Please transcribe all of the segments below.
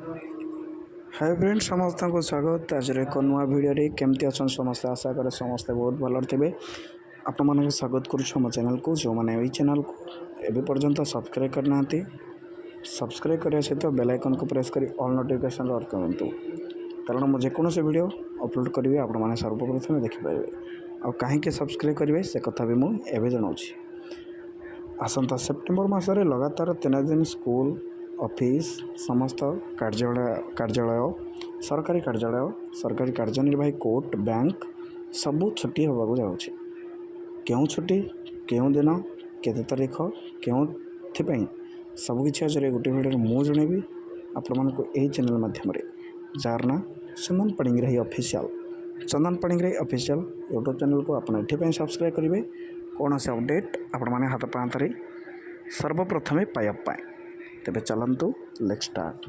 Hi friend समस्त को स्वागत। आज एक नुआ भिडियो केमती अच्छा समस्ते आशा करे समस्ते बहुत भल थे। आपण मानक स्वागत करुँ मो चैनल को जो मैंने ये चैनल को एवं पर्यंत सब्सक्राइब करना सब्सक्राइब करने सहित बेल आइकन को प्रेस कर ऑल नोटिफिकेशन ऑन करूँ कारण मुझे जेकोसी वीडियो अपलोड करी आपण मैंने सर्वप्रथम देखिपारे आ कहीं सब्सक्राइब करेंगे से कथा भी मुझे जनाऊँगी। आसंता सेप्टेम्बर मासरे लगातार 3 दिन स्कूल ऑफिस समस्त कार्यालय सरकारी कार्यनिर्वाही कोर्ट बैंक सबू छुट्टी होगा जाऊँगी। क्यों छुट्टी क्यों दिन केते तारीख क्यों सबकि आज गोटे भिडियो मुझे जनइबी आपण मानक यही चैनल माध्यम जार ना चंदन पाणिग्राही ऑफिशियल यूट्यूब चैनल को आप ये सब्सक्राइब करेंगे। कौन से अपडेट आपण मैंने हाथ पाते सर्वप्रथमे पाइबापी तेरे चलतु लेट स्टार्ट।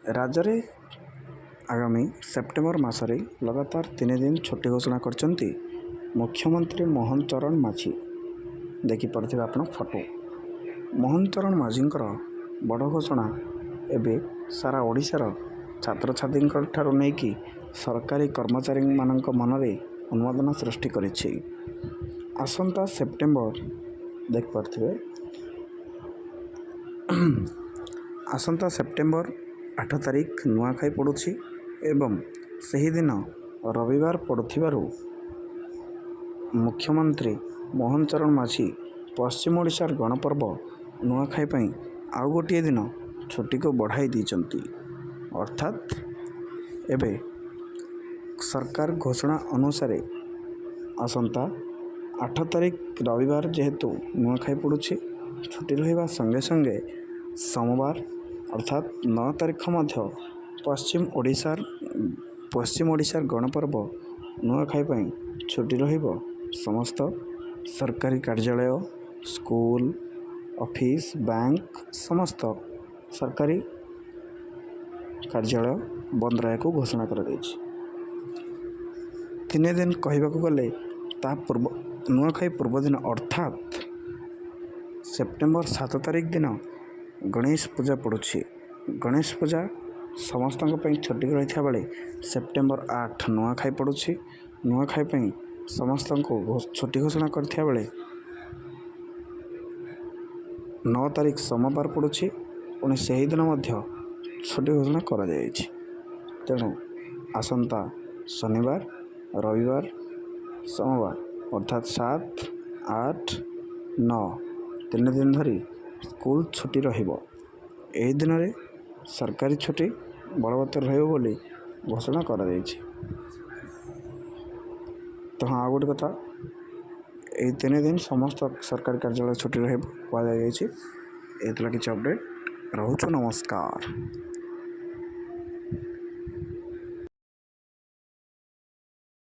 राज्य में आगामी सेप्टेम्बर मासरे लगातार 3 दिन छुट्टी घोषणा करछंती मुख्यमंत्री मोहन चरण माझी। देखिपे आप फोटो मोहन चरण माझींकर बड़ घोषणा एवं सारा ओडिशार छात्र छात्री ठारू नहीं सरकारी कर्मचारी मानक मनरे अनुमोदन सृष्टि करिछि। आसंता सेप्टेम्बर देखिपे आसंता सेप्टेम्बर 8 तारीख नुआखाई पड़ुछि एवं सही दिन रविवार पड़ुथिबारु मुख्यमंत्री मोहन चरण माझी पश्चिम ओडिशार गणपर्व नुआखाई पई आउ गोटे दिन छुट्टी को बढ़ाई दीचंती। अर्थात एबे सरकार घोषणा अनुसार आसंता 8 तारीख रविवार जेहेतु नुआखाई पड़ुछि छुट्टी रहिबा संगे संगे सोमवार अर्थात 9 तारीख मध्य पश्चिम ओडिशार गणपर्व नुआखाई पई छुट्टी रहिबो। समस्त सरकारी कार्यालय स्कूल ऑफिस बैंक समस्त सरकारी कार्यालय बंद रहा को घोषणा कर 3 दिन कहवाक गले ता पूर्व नुआखाई पूर्व दिन अर्थात सेप्टेम्बर 7 तारीख दिन गणेश पूजा पड़ुछि। गणेश पूजा समस्त छुट्टी रही बेले सेप्टेम्बर 8 नुआखाई पड़ुछि। नुआखाई पई समस्त को छुट्टी घोषणा करथिया बेले 9 तारीख सोमवार पड़ुछि पुणी से ही दिन मध्य छुट्टी घोषणा करा जायछि। तेणु आसंता शनिवार रविवार सोमवार अर्थात 7 8 9 3 दिन धरी स्कूल छुट्टी रहिबो। एही दिन रे सरकारी छुट्टी बलवत्तर रहिबो बोली घोषणा करा जायछि। तो हाँ गोटे कथा यही 3 दिन समस्त सरकारी कार्यालय छुट्टी रहिबो कह जायछि। एतला किछि अपडेट रहउछु। नमस्कार।